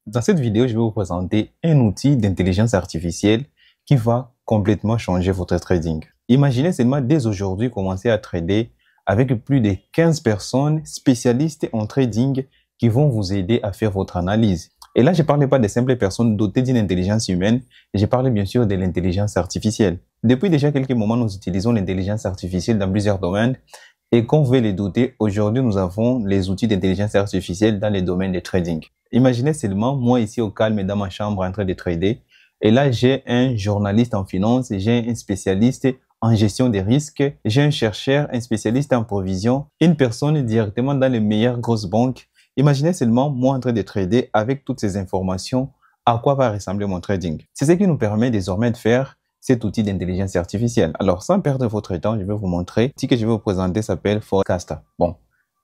Dans cette vidéo, je vais vous présenter un outil d'intelligence artificielle qui va complètement changer votre trading. Imaginez seulement dès aujourd'hui commencer à trader avec plus de 15 personnes spécialistes en trading qui vont vous aider à faire votre analyse. Et là, je ne parle pas des simples personnes dotées d'une intelligence humaine, je parle bien sûr de l'intelligence artificielle. Depuis déjà quelques moments, nous utilisons l'intelligence artificielle dans plusieurs domaines. Et comme vous pouvez les douter, aujourd'hui, nous avons les outils d'intelligence artificielle dans les domaines de trading. Imaginez seulement, moi ici au calme dans ma chambre en train de trader. Et là, j'ai un journaliste en finance, j'ai un spécialiste en gestion des risques, j'ai un chercheur, un spécialiste en provision, une personne directement dans les meilleures grosses banques. Imaginez seulement moi en train de trader avec toutes ces informations, à quoi va ressembler mon trading. C'est ce qui nous permet désormais de faire cet outil d'intelligence artificielle. Alors, sans perdre votre temps, je vais vous montrer. L'outil que je vais vous présenter s'appelle Forecasta. Bon,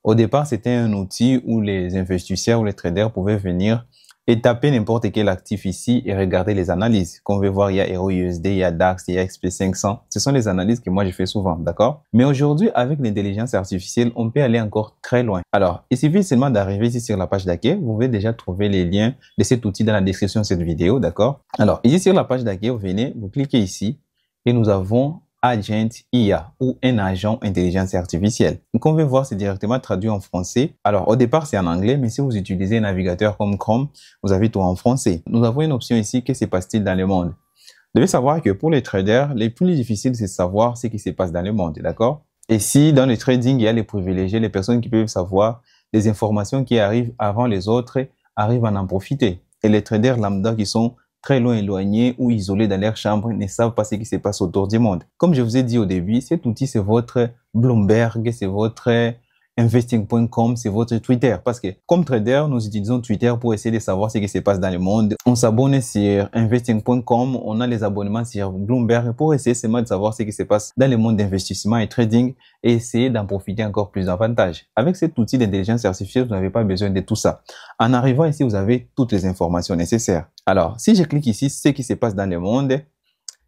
au départ, c'était un outil où les investisseurs ou les traders pouvaient venir et taper n'importe quel actif ici et regarder les analyses. Comme on veut voir, il y a EURUSD, il y a DAX, il y a XP500. Ce sont les analyses que moi je fais souvent, d'accord? Mais aujourd'hui, avec l'intelligence artificielle, on peut aller encore très loin. Alors, il suffit seulement d'arriver ici sur la page d'accueil. Vous pouvez déjà trouver les liens de cet outil dans la description de cette vidéo, d'accord? Alors, ici sur la page d'accueil, vous venez, vous cliquez ici et nous avons Agent IA ou un agent intelligence artificielle. Donc, on veut voir, c'est directement traduit en français. Alors, au départ, c'est en anglais, mais si vous utilisez un navigateur comme Chrome, vous avez tout en français. Nous avons une option ici, que se passe-t-il dans le monde? Vous devez savoir que pour les traders, les plus difficiles, c'est de savoir ce qui se passe dans le monde, d'accord? Et si dans le trading, il y a les privilégiés, les personnes qui peuvent savoir les informations qui arrivent avant les autres, arrivent à en profiter. Et les traders lambda qui sont très loin éloignés ou isolés dans leur chambre ne savent pas ce qui se passe autour du monde. Comme je vous ai dit au début, cet outil, c'est votre Bloomberg, c'est votre investing.com, c'est votre Twitter. Parce que comme trader, nous utilisons Twitter pour essayer de savoir ce qui se passe dans le monde. On s'abonne sur investing.com, on a les abonnements sur Bloomberg pour essayer seulement de savoir ce qui se passe dans le monde d'investissement et trading et essayer d'en profiter encore plus davantage. Avec cet outil d'intelligence artificielle, vous n'avez pas besoin de tout ça. En arrivant ici, vous avez toutes les informations nécessaires. Alors, si je clique ici, ce qui se passe dans le monde,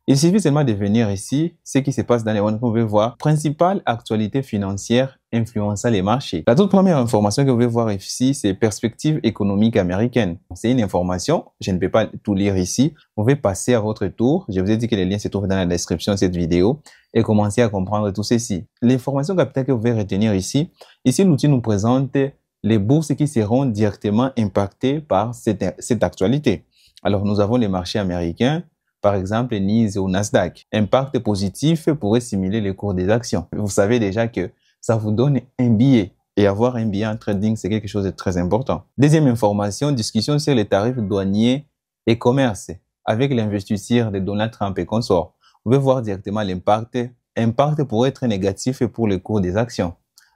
il suffit seulement de venir ici, ce qui se passe dans le monde, vous pouvez voir, principale actualité financière influençant les marchés. La toute première information que vous pouvez voir ici, c'est perspective économique américaine. C'est une information, je ne peux pas tout lire ici. Vous pouvez passer à votre tour. Je vous ai dit que les liens se trouvent dans la description de cette vidéo et commencer à comprendre tout ceci. L'information capitale que vous pouvez retenir ici, l'outil nous présente les bourses qui seront directement impactées par cette actualité. Alors, nous avons les marchés américains, par exemple, NYSE ou Nasdaq. Impact positif pourrait simuler les cours des actions. Vous savez déjà que ça vous donne un billet. Et avoir un billet en trading, c'est quelque chose de très important. Deuxième information, discussion sur les tarifs douaniers et commerce avec l'investisseur de Donald Trump et consorts. Vous pouvez voir directement l'impact. Impact pourrait être négatif pour les cours des actions.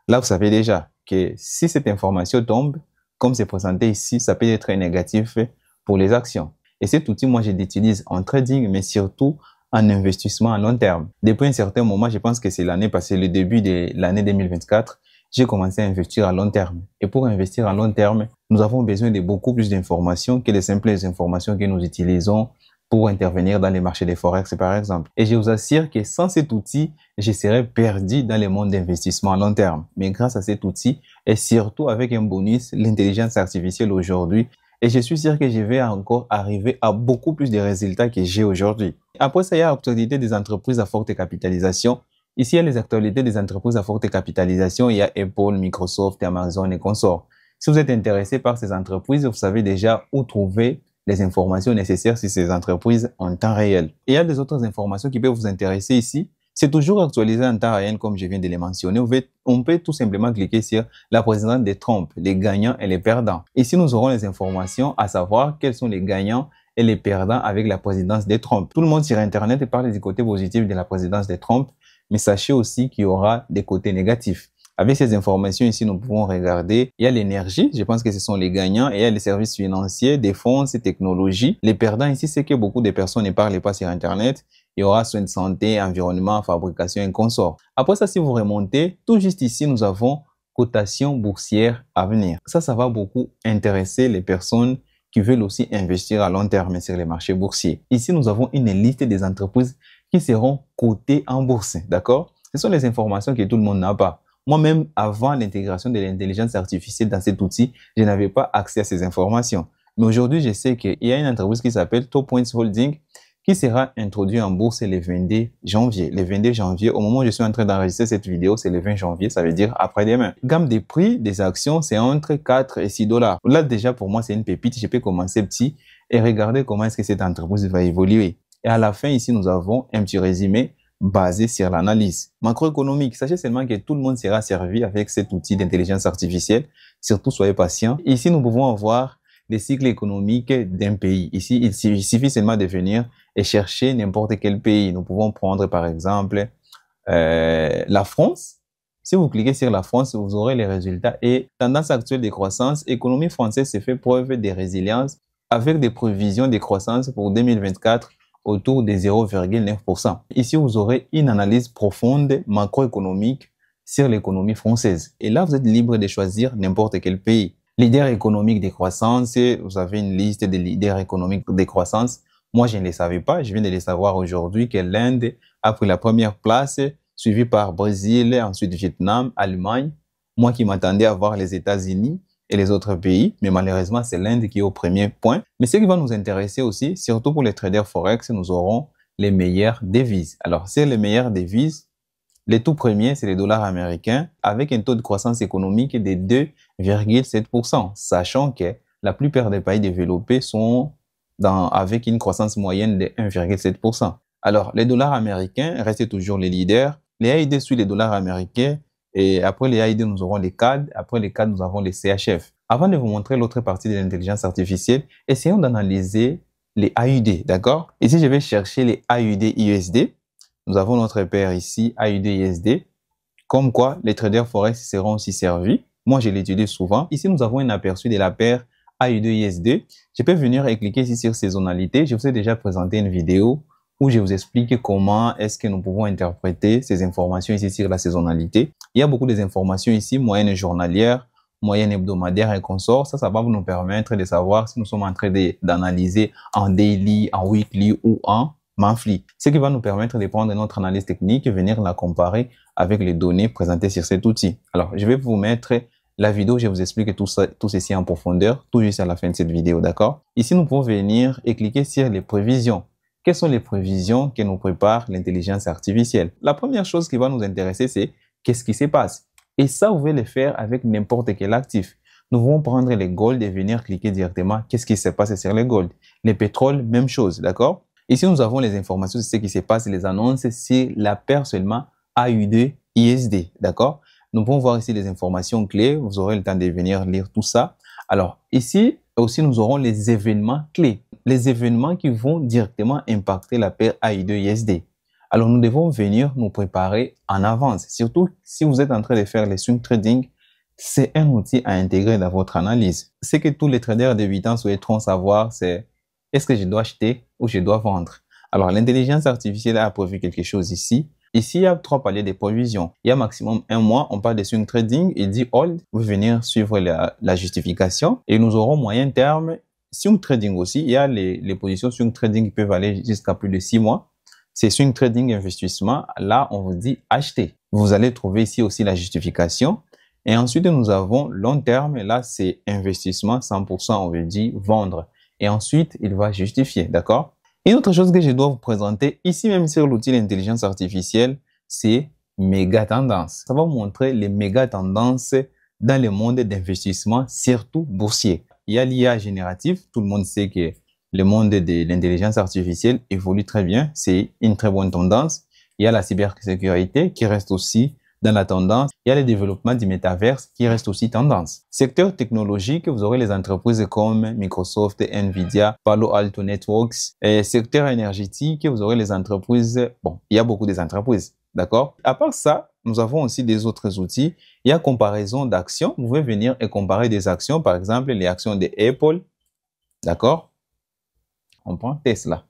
Là, vous savez déjà que si cette information tombe, comme c'est présenté ici, ça peut être négatif pour les actions. Et cet outil, moi, je l'utilise en trading, mais surtout en investissement à long terme. Depuis un certain moment, je pense que c'est l'année passée, le début de l'année 2024, j'ai commencé à investir à long terme. Et pour investir à long terme, nous avons besoin de beaucoup plus d'informations que les simples informations que nous utilisons pour intervenir dans les marchés des forex, par exemple. Et je vous assure que sans cet outil, je serais perdu dans le monde d'investissement à long terme. Mais grâce à cet outil, et surtout avec un bonus, l'intelligence artificielle aujourd'hui, et je suis sûr que je vais encore arriver à beaucoup plus de résultats que j'ai aujourd'hui. Après ça, il y a l'actualité des entreprises à forte capitalisation. Ici, il y a les actualités des entreprises à forte capitalisation. Il y a Apple, Microsoft, Amazon et consorts. Si vous êtes intéressé par ces entreprises, vous savez déjà où trouver les informations nécessaires sur ces entreprises en temps réel. Et il y a des autres informations qui peuvent vous intéresser ici. C'est toujours actualisé en temps réel, comme je viens de les mentionner. On peut tout simplement cliquer sur la présidence de Trump, les gagnants et les perdants. Ici, nous aurons les informations à savoir quels sont les gagnants et les perdants avec la présidence de Trump. Tout le monde sur Internet parle du côté positif de la présidence de Trump, mais sachez aussi qu'il y aura des côtés négatifs. Avec ces informations ici, nous pouvons regarder, il y a l'énergie, je pense que ce sont les gagnants, et il y a les services financiers, défense et technologie. Les perdants ici, c'est que beaucoup de personnes ne parlent pas sur Internet. Il y aura soins de santé, environnement, fabrication et consorts. Après ça, si vous remontez, tout juste ici, nous avons cotation boursière à venir. Ça va beaucoup intéresser les personnes qui veulent aussi investir à long terme sur les marchés boursiers. Ici, nous avons une liste des entreprises qui seront cotées en bourse, d'accord? Ce sont les informations que tout le monde n'a pas. Moi-même, avant l'intégration de l'intelligence artificielle dans cet outil, je n'avais pas accès à ces informations. Mais aujourd'hui, je sais qu'il y a une entreprise qui s'appelle Top Points Holding qui sera introduite en bourse le 22 janvier. Le 22 janvier, au moment où je suis en train d'enregistrer cette vidéo, c'est le 20 janvier, ça veut dire après-demain. Gamme des prix des actions, c'est entre 4 et 6 dollars. Là, déjà, pour moi, c'est une pépite. Je peux commencer petit et regarder comment est-ce que cette entreprise va évoluer. Et à la fin, ici, nous avons un petit résumé basé sur l'analyse macroéconomique. Sachez seulement que tout le monde sera servi avec cet outil d'intelligence artificielle. Surtout, soyez patients. Ici, nous pouvons avoir les cycles économiques d'un pays. Ici, il suffit seulement de venir et chercher n'importe quel pays. Nous pouvons prendre par exemple la France. Si vous cliquez sur la France, vous aurez les résultats et tendance actuelle de croissance. L'économie française s'est fait preuve de résilience avec des prévisions de croissance pour 2024 autour de 0,9%. Ici, vous aurez une analyse profonde macroéconomique sur l'économie française. Et là, vous êtes libre de choisir n'importe quel pays. Leader économique de croissance, vous avez une liste de leaders économiques de croissance. Moi, je ne les savais pas. Je viens de les savoir aujourd'hui que l'Inde a pris la première place, suivi par Brésil, ensuite Vietnam, Allemagne. Moi qui m'attendais à voir les États-Unis et les autres pays, mais malheureusement, c'est l'Inde qui est au premier point. Mais ce qui va nous intéresser aussi, surtout pour les traders Forex, nous aurons les meilleures devises. Alors, c'est les meilleures devises. Les tout premiers, c'est les dollars américains avec un taux de croissance économique de 2,7%, sachant que la plupart des pays développés sont avec une croissance moyenne de 1,7%. Alors, les dollars américains restent toujours les leaders. Les AID suivent les dollars américains et après les AID, nous aurons les CAD. Après les CAD, nous avons les CHF. Avant de vous montrer l'autre partie de l'intelligence artificielle, essayons d'analyser les AUD, d'accord? Ici, je vais chercher les AUD USD. Nous avons notre paire ici, AUD USD. Comme quoi, les traders Forex seront aussi servis. Moi, je l'utilise souvent. Ici, nous avons un aperçu de la paire AUD USD. Je peux venir et cliquer ici sur saisonnalité. Je vous ai déjà présenté une vidéo où je vous explique comment est-ce que nous pouvons interpréter ces informations ici sur la saisonnalité. Il y a beaucoup d'informations ici, moyenne journalière, moyenne hebdomadaire et consorts. Ça va nous permettre de savoir si nous sommes en train d'analyser en daily, en weekly ou en monthly. Ce qui va nous permettre de prendre notre analyse technique et venir la comparer avec les données présentées sur cet outil. Alors, je vais vous mettre la vidéo où je vous explique tout ceci en profondeur, tout juste à la fin de cette vidéo, d'accord? Ici, nous pouvons venir et cliquer sur les prévisions. Quelles sont les prévisions que nous prépare l'intelligence artificielle? La première chose qui va nous intéresser, c'est qu'est-ce qui se passe? Et ça, vous pouvez le faire avec n'importe quel actif. Nous pouvons prendre les gold et venir cliquer directement qu'est-ce qui se passe sur les gold. Les pétroles, même chose, d'accord? Ici, nous avons les informations sur ce qui se passe, les annonces, c'est la paire seulement AUD ISD, d'accord? Nous pouvons voir ici les informations clés. Vous aurez le temps de venir lire tout ça. Alors, ici aussi, nous aurons les événements clés. Les événements qui vont directement impacter la paire AUD ISD. Alors, nous devons venir nous préparer en avance. Surtout si vous êtes en train de faire les swing trading, c'est un outil à intégrer dans votre analyse. Ce que tous les traders débutants souhaiteront savoir, c'est est-ce que je dois acheter ou je dois vendre? Alors, l'intelligence artificielle a prévu quelque chose ici. Ici, il y a 3 paliers de provision. Il y a maximum 1 mois, on parle de swing trading. Il dit hold, vous venir suivre la justification. Et nous aurons moyen terme, swing trading aussi. Il y a les positions swing trading qui peuvent aller jusqu'à plus de 6 mois. C'est swing trading investissement. Là, on vous dit acheter. Vous allez trouver ici aussi la justification. Et ensuite, nous avons long terme. Là, c'est investissement 100%, on veut dire vendre. Et ensuite, il va justifier, d'accord? Une autre chose que je dois vous présenter, ici même sur l'outil d'intelligence artificielle, c'est méga tendance. Ça va vous montrer les méga tendances dans le monde d'investissement, surtout boursier. Il y a l'IA générative. Tout le monde sait que le monde de l'intelligence artificielle évolue très bien. C'est une très bonne tendance. Il y a la cybersécurité qui reste aussi dans la tendance. Il y a le développement du métaverse qui reste aussi tendance. Secteur technologique, vous aurez les entreprises comme Microsoft, Nvidia, Palo Alto Networks. Et secteur énergétique, vous aurez les entreprises, bon, il y a beaucoup d'entreprises, d'accord? À part ça, nous avons aussi des autres outils. Il y a comparaison d'actions. Vous pouvez venir et comparer des actions, par exemple, les actions de Apple, d'accord? On prend Tesla.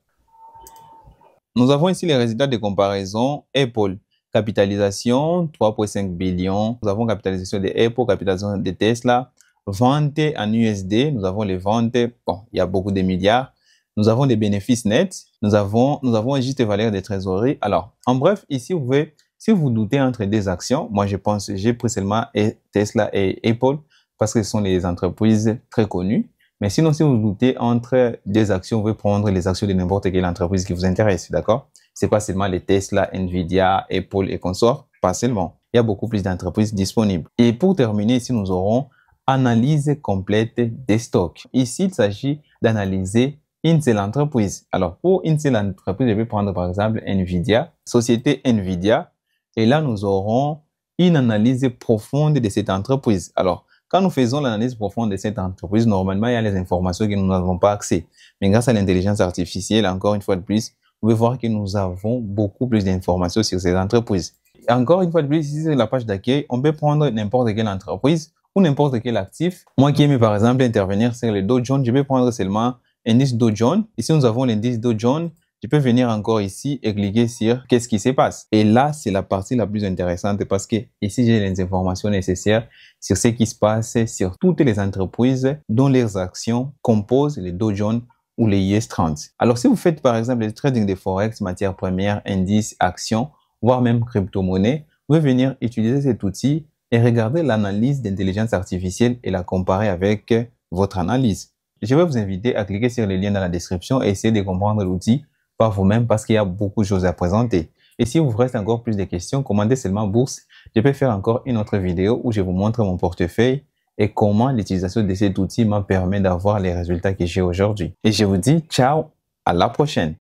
Nous avons ici les résultats de comparaison Apple. Capitalisation, 3,5 billions. Nous avons capitalisation de Apple, capitalisation de Tesla. Vente en USD, nous avons les ventes. Bon, il y a beaucoup de milliards. Nous avons des bénéfices nets. Nous avons une juste valeur de trésorerie. Alors, en bref, ici, vous pouvez, si vous doutez entre des actions, moi, je pense, j'ai pris seulement Tesla et Apple parce que ce sont les entreprises très connues. Mais sinon, si vous doutez entre deux actions, vous pouvez prendre les actions de n'importe quelle entreprise qui vous intéresse, d'accord? C'est pas seulement les Tesla, Nvidia, Apple et consorts, pas seulement. Il y a beaucoup plus d'entreprises disponibles. Et pour terminer, ici, nous aurons analyse complète des stocks. Ici, il s'agit d'analyser une seule entreprise. Alors, pour une seule entreprise, je vais prendre par exemple Nvidia, société Nvidia, et là, nous aurons une analyse profonde de cette entreprise. Alors, quand nous faisons l'analyse profonde de cette entreprise, normalement, il y a les informations que nous n'avons pas accès. Mais grâce à l'intelligence artificielle, encore une fois de plus, vous pouvez voir que nous avons beaucoup plus d'informations sur ces entreprises. Encore une fois de plus, ici, c'est la page d'accueil. On peut prendre n'importe quelle entreprise ou n'importe quel actif. Moi qui aime par exemple intervenir sur le Dow Jones, je vais prendre seulement l'indice Dow Jones. Ici, nous avons l'indice Dow Jones. Je peux venir encore ici et cliquer sur qu'est-ce qui se passe. Et là, c'est la partie la plus intéressante parce que ici, j'ai les informations nécessaires sur ce qui se passe sur toutes les entreprises dont les actions composent les Dow Jones ou les US 30. Alors, si vous faites par exemple le trading de Forex, matières premières, indices, actions, voire même crypto-monnaies, vous pouvez venir utiliser cet outil et regarder l'analyse d'intelligence artificielle et la comparer avec votre analyse. Je vais vous inviter à cliquer sur les liens dans la description et essayer de comprendre l'outil par vous-même parce qu'il y a beaucoup de choses à présenter. Et si vous reste encore plus de questions, commandez seulement Bourse. Je peux faire encore une autre vidéo où je vous montre mon portefeuille et comment l'utilisation de cet outil m'a permis d'avoir les résultats que j'ai aujourd'hui. Et je vous dis ciao, à la prochaine.